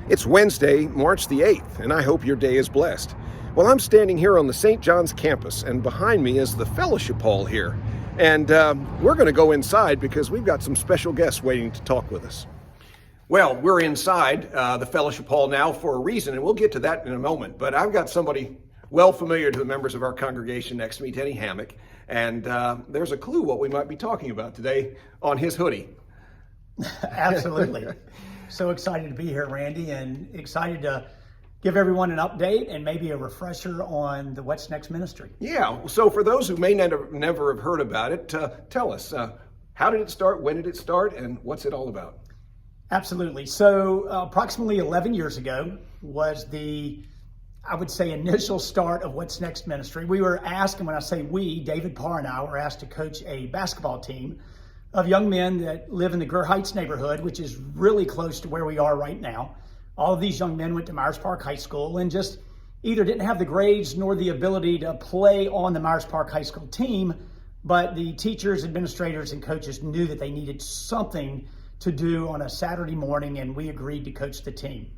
It's Wednesday, March the 8th, and I hope your day is blessed. Well, I'm standing here on the St. John's campus, and behind me is the fellowship hall here. And we're going to go inside because we've got some special guests waiting to talk with us. Well, we're inside the fellowship hall now for a reason, and we'll get to that in a moment. But I've got somebody well familiar to the members of our congregation next to me, Denny Hammock, and there's a clue what we might be talking about today on his hoodie. Absolutely. So excited to be here, Randy, and excited to give everyone an update and maybe a refresher on the What's Next ministry. Yeah, so for those who may never have heard about it, tell us, how did it start, when did it start, and what's it all about? Absolutely. So approximately 11 years ago was the, I would say, initial start of What's Next ministry. We were asked, and when I say we, David Parr and I were asked to coach a basketball team of young men that live in the Greer Heights neighborhood, which is really close to where we are right now. All of these young men went to Myers Park High School and just either didn't have the grades nor the ability to play on the Myers Park High School team, but the teachers, administrators, and coaches knew that they needed something to do on a Saturday morning, and we agreed to coach the team.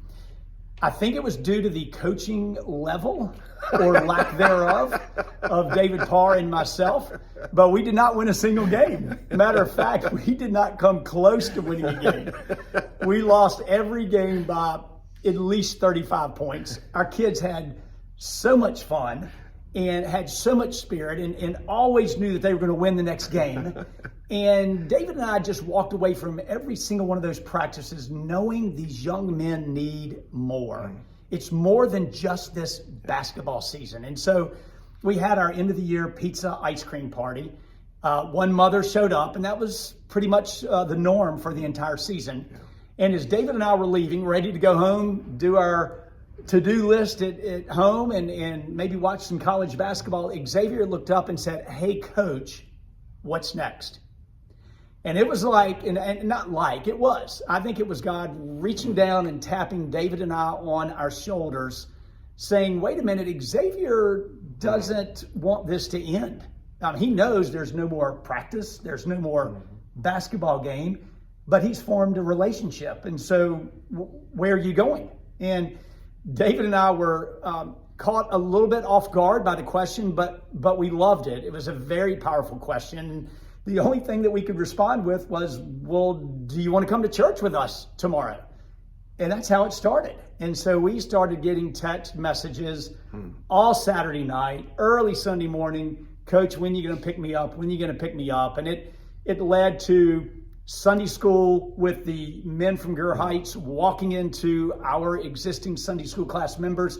I think it was due to the coaching level or lack thereof of David Parr and myself, but we did not win a single game. Matter of fact, we did not come close to winning a game. We lost every game by at least 35 points. Our kids had so much fun and had so much spirit and always knew that they were going to win the next game. And David and I just walked away from every single one of those practices knowing these young men need more. It's more than just this basketball season. And so we had our end of the year pizza ice cream party. One mother showed up, and that was pretty much the norm for the entire season. Yeah. And as David and I were leaving, ready to go home, do our to-do list at home and maybe watch some college basketball, Xavier looked up and said, "Hey, Coach, what's next?" And it was like, and not like, it was. I think it was God reaching down and tapping David and I on our shoulders, saying, wait a minute, Xavier doesn't want this to end. He knows there's no more practice, there's no more basketball game, but he's formed a relationship. And so where are you going? And David and I were caught a little bit off guard by the question, but we loved it. It was a very powerful question. The only thing that we could respond with was, well, do you want to come to church with us tomorrow? And that's how it started. And so we started getting text messages all Saturday night, early Sunday morning. Coach, when are you going to pick me up? When are you going to pick me up? And it led to Sunday school with the men from Greer Heights walking into our existing Sunday school class members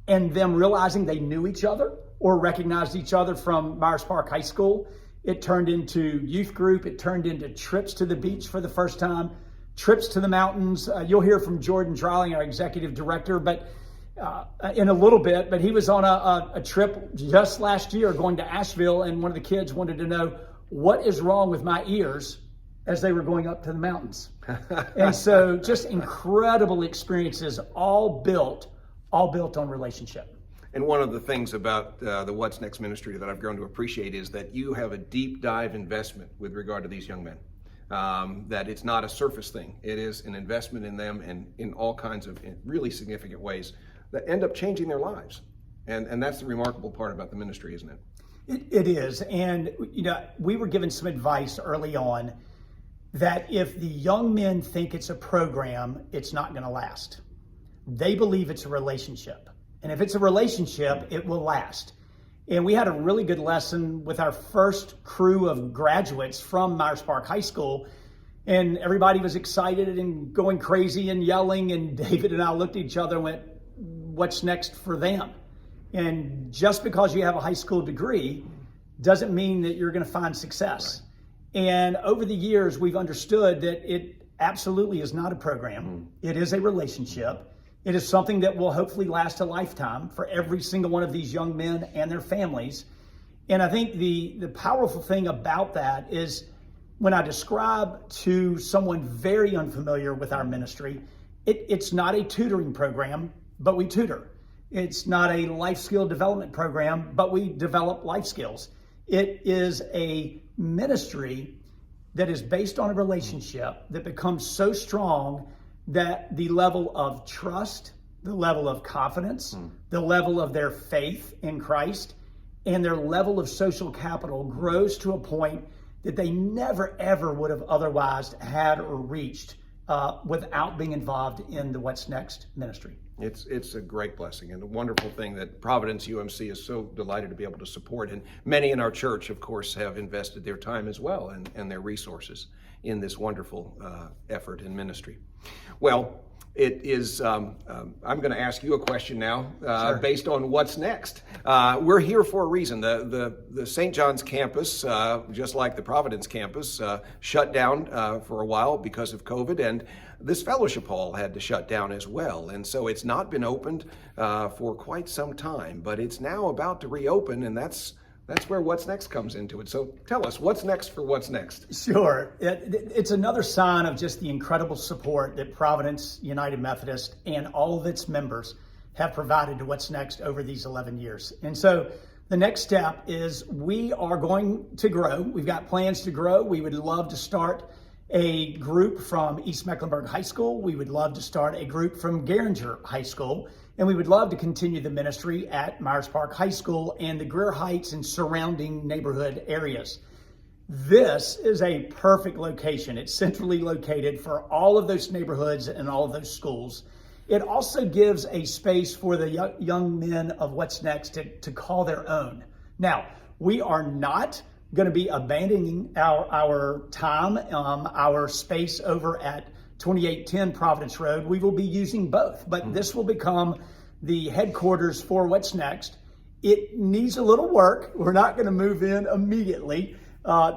and them realizing they knew each other or recognized each other from Myers Park High School. It turned into youth group. It turned into trips to the beach for the first time, trips to the mountains. You'll hear from Jordan Dryling, our executive director, but in a little bit. But he was on a trip just last year going to Asheville, and one of the kids wanted to know, what is wrong with my ears as they were going up to the mountains? And so just incredible experiences, all built on relationship. And one of the things about the What's Next ministry that I've grown to appreciate is that you have a deep dive investment with regard to these young men. That it's not a surface thing. It is an investment in them and in all kinds of really significant ways that end up changing their lives. And that's the remarkable part about the ministry, isn't it? It is. And, we were given some advice early on that if the young men think it's a program, it's not going to last. They believe it's a relationship. And if it's a relationship, it will last. And we had a really good lesson with our first crew of graduates from Myers Park High School. And everybody was excited and going crazy and yelling. And David and I looked at each other and went, what's next for them? And just because you have a high school degree doesn't mean that you're going to find success. Right. And over the years, we've understood that it absolutely is not a program. It is a relationship. It is something that will hopefully last a lifetime for every single one of these young men and their families. And I think the powerful thing about that is when I describe to someone very unfamiliar with our ministry, it's not a tutoring program, but we tutor. It's not a life skill development program, but we develop life skills. It is a ministry that is based on a relationship that becomes so strong that the level of trust, the level of confidence, the level of their faith in Christ, and their level of social capital grows to a point that they never ever would have otherwise had or reached without being involved in the What's Next ministry. It's a great blessing and a wonderful thing that Providence UMC is so delighted to be able to support. And many in our church, of course, have invested their time as well and their resources in this wonderful effort in ministry. Well, it is, I'm going to ask you a question now Sure. based on what's next. We're here for a reason. The St. John's campus, just like the Providence campus, shut down for a while because of COVID, and this fellowship hall had to shut down as well. And so it's not been opened for quite some time, but it's now about to reopen, and that's where What's Next comes into it. So tell us, what's next for What's Next? Sure. It's another sign of just the incredible support that Providence United Methodist and all of its members have provided to What's Next over these 11 years. And so the next step is we are going to grow. We've got plans to grow. We would love to start a group from East Mecklenburg High School. We would love to start a group from Garinger High School. And we would love to continue the ministry at Myers Park High School and the Greer Heights and surrounding neighborhood areas. This is a perfect location. It's centrally located for all of those neighborhoods and all of those schools. It also gives a space for the young men of What's Next to call their own. Now, we are not going to be abandoning our time, our space over at 2810 Providence Road. We will be using both, but this will become the headquarters for What's Next. It needs a little work. We're not going to move in immediately.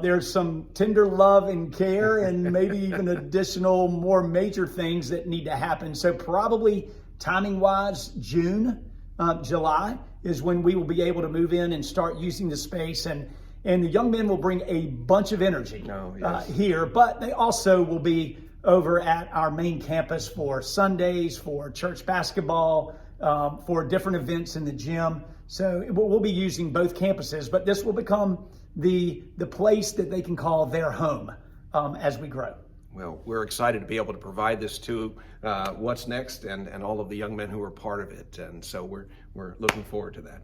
There's some tender love and care and maybe even additional more major things that need to happen. So probably timing wise, June, July is when we will be able to move in and start using the space. And the young men will bring a bunch of energy here, but they also will be over at our main campus for Sundays, for church basketball, for different events in the gym. So we'll be using both campuses, but this will become the place that they can call their home as we grow. Well, we're excited to be able to provide this to What's Next and all of the young men who are part of it. And so we're looking forward to that.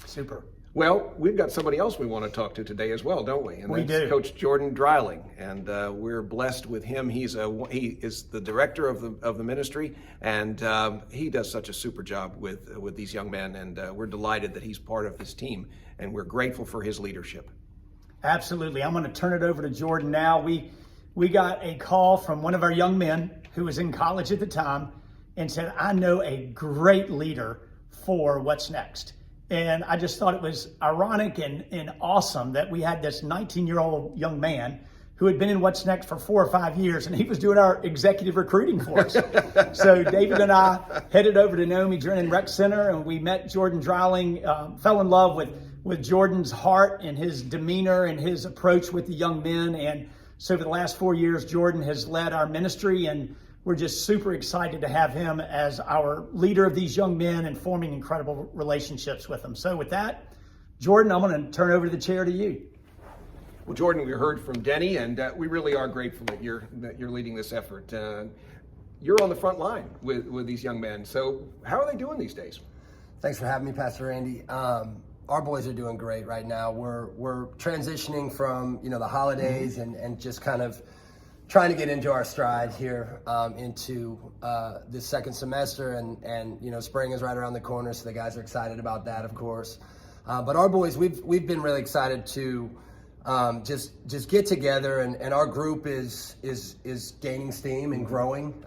Super. Well, we've got somebody else we want to talk to today as well, don't we? And we that's do. Coach Jordan Dreiling, and we're blessed with him. He is the director of the ministry, and he does such a super job with these young men, and we're delighted that he's part of this team, and we're grateful for his leadership. Absolutely. I'm going to turn it over to Jordan now. We got a call from one of our young men who was in college at the time and said, I know a great leader for What's Next. And I just thought it was ironic and awesome that we had this 19-year-old young man who had been in What's Next for 4 or 5 years, and he was doing our executive recruiting for us. So David and I headed over to Naomi Drennan Rec Center, and we met Jordan Dreiling, fell in love with Jordan's heart and his demeanor and his approach with the young men. And so for the last 4 years, Jordan has led our ministry, and we're just super excited to have him as our leader of these young men and forming incredible relationships with them. So with that, Jordan, I'm going to turn over the chair to you. Well, Jordan, we heard from Denny, and we really are grateful that you're leading this effort. You're on the front line with these young men. So how are they doing these days? Thanks for having me, Pastor Randy. Our boys are doing great right now. We're transitioning from the holidays and just kind of trying to get into our stride here into this second semester, and spring is right around the corner, so the guys are excited about that, of course. But our boys, we've been really excited to just get together, and our group is gaining steam and growing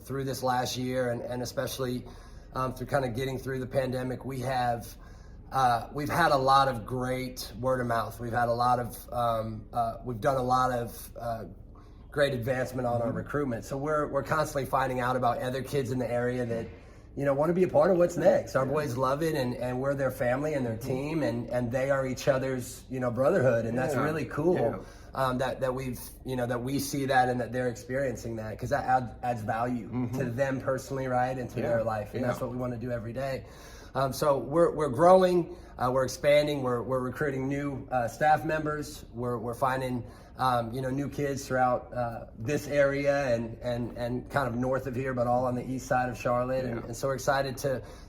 through this last year, and especially through kind of getting through the pandemic. We've had a lot of great word of mouth. We've had a lot of we've done a lot of great advancement on our recruitment. So we're constantly finding out about other kids in the area that want to be a part of What's Next. Our boys love it, and we're their family and their team, and they are each other's brotherhood, and that's really cool. That we've that we see that and that they're experiencing that, because that adds value to them personally, right, and to their life, and that's what we want to do every day. So we're growing, we're expanding, we're recruiting new staff members. We're finding new kids throughout this area and kind of north of here, but all on the east side of Charlotte. And so we're excited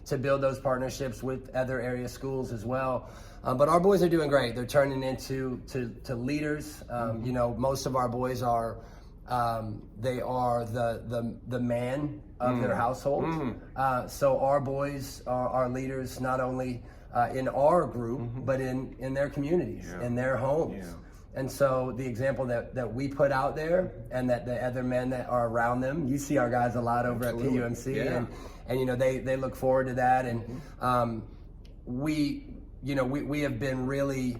to build those partnerships with other area schools as well. But our boys are doing great. They're turning into leaders. Most of our boys are they are the man of their household. So our boys are leaders not only in our group, but in their communities, in their homes. And so the example that we put out there, and that the other men that are around them, you see our guys a lot over at PUMC, and they look forward to that. And we have been really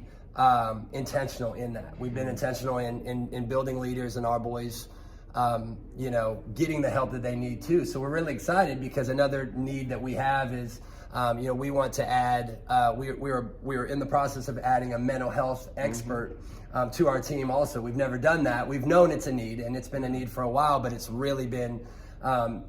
intentional in that. We've been intentional in building leaders, and our boys getting the help that they need too. So we're really excited, because another need that we have is we want to add, we're in the process of adding a mental health expert to our team also. We've never done that. We've known it's a need, and it's been a need for a while, but it's really been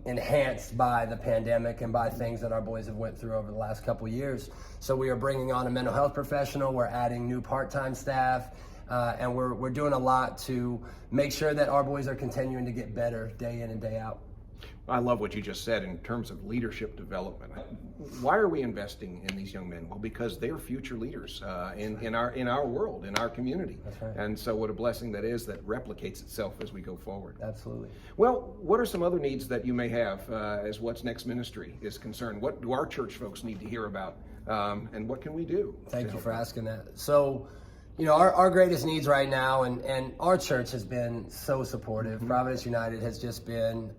enhanced by the pandemic and by things that our boys have went through over the last couple years. So we are bringing on a mental health professional. We're adding new part-time staff, and we're doing a lot to make sure that our boys are continuing to get better day in and day out. I love what you just said in terms of leadership development. Why are we investing in these young men? Well, because they're future leaders in our world, in our community. That's right. And so what a blessing that is, that replicates itself as we go forward. Absolutely. Well, what are some other needs that you may have as What's Next Ministry is concerned? What do our church folks need to hear about? And what can we do? Thank you for asking that. So, our greatest needs right now, and our church has been so supportive. Providence United has just been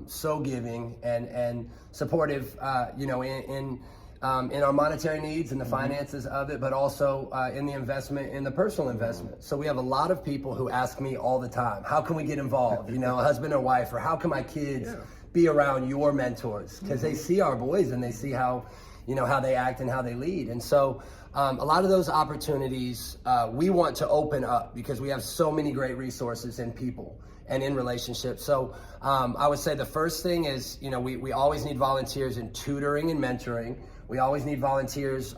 so giving and supportive, in our monetary needs and the finances of it, but also in the investment, in the personal investment. So we have a lot of people who ask me all the time, how can we get involved? A husband or wife, or how can my kids be around your mentors? Because they see our boys and they see how they act and how they lead. And so a lot of those opportunities we want to open up, because we have so many great resources in people and in relationships. So I would say the first thing is, we always need volunteers in tutoring and mentoring. We always need volunteers.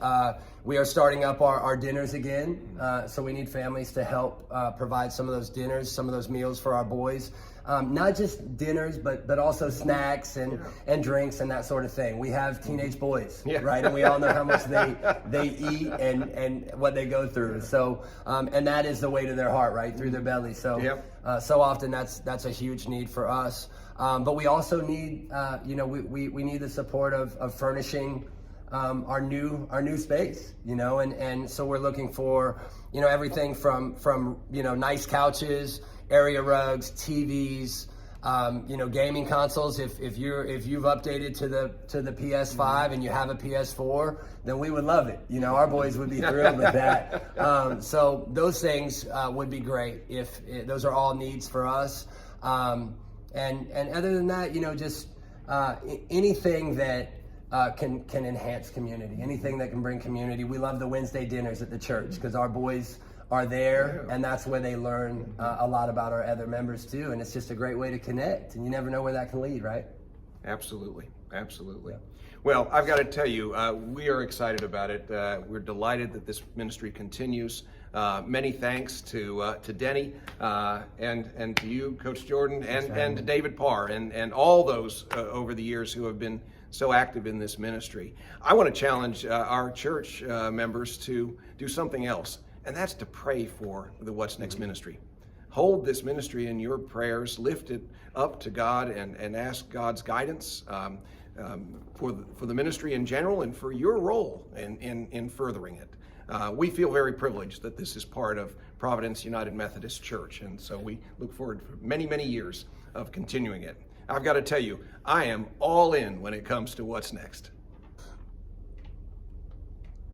We are starting up our dinners again. So we need families to help provide some of those dinners, some of those meals for our boys. Not just dinners, but also snacks and drinks and that sort of thing. We have teenage boys, right? And we all know how much they eat and what they go through. So, and that is the weight of their heart, right? Through their belly. So, so often that's a huge need for us. But we also need, we need the support of furnishing our new space, and so we're looking for, everything from nice couches, area rugs, TVs, gaming consoles. If you've updated to the PS5 and you have a PS4, then we would love it. Our boys would be thrilled with that. So those things would be great if those are all needs for us. And other than that, just anything that can enhance community, anything that can bring community. We love the Wednesday dinners at the church, because our boys are there, and that's where they learn a lot about our other members too, and it's just a great way to connect, and you never know where that can lead, right? Absolutely. Well, I've got to tell you, we are excited about it. We're delighted that this ministry continues. Many thanks to Denny and to you, Coach Jordan, and to David Parr, and all those over the years who have been so active in this ministry. I want to challenge our church members to do something else, and that's to pray for the What's Next ministry. Hold this ministry in your prayers, lift it up to God, and ask God's guidance for the ministry in general, and for your role in furthering it. We feel very privileged that this is part of Providence United Methodist Church, and so we look forward for many, many years of continuing it. I've got to tell you, I am all in when it comes to What's Next.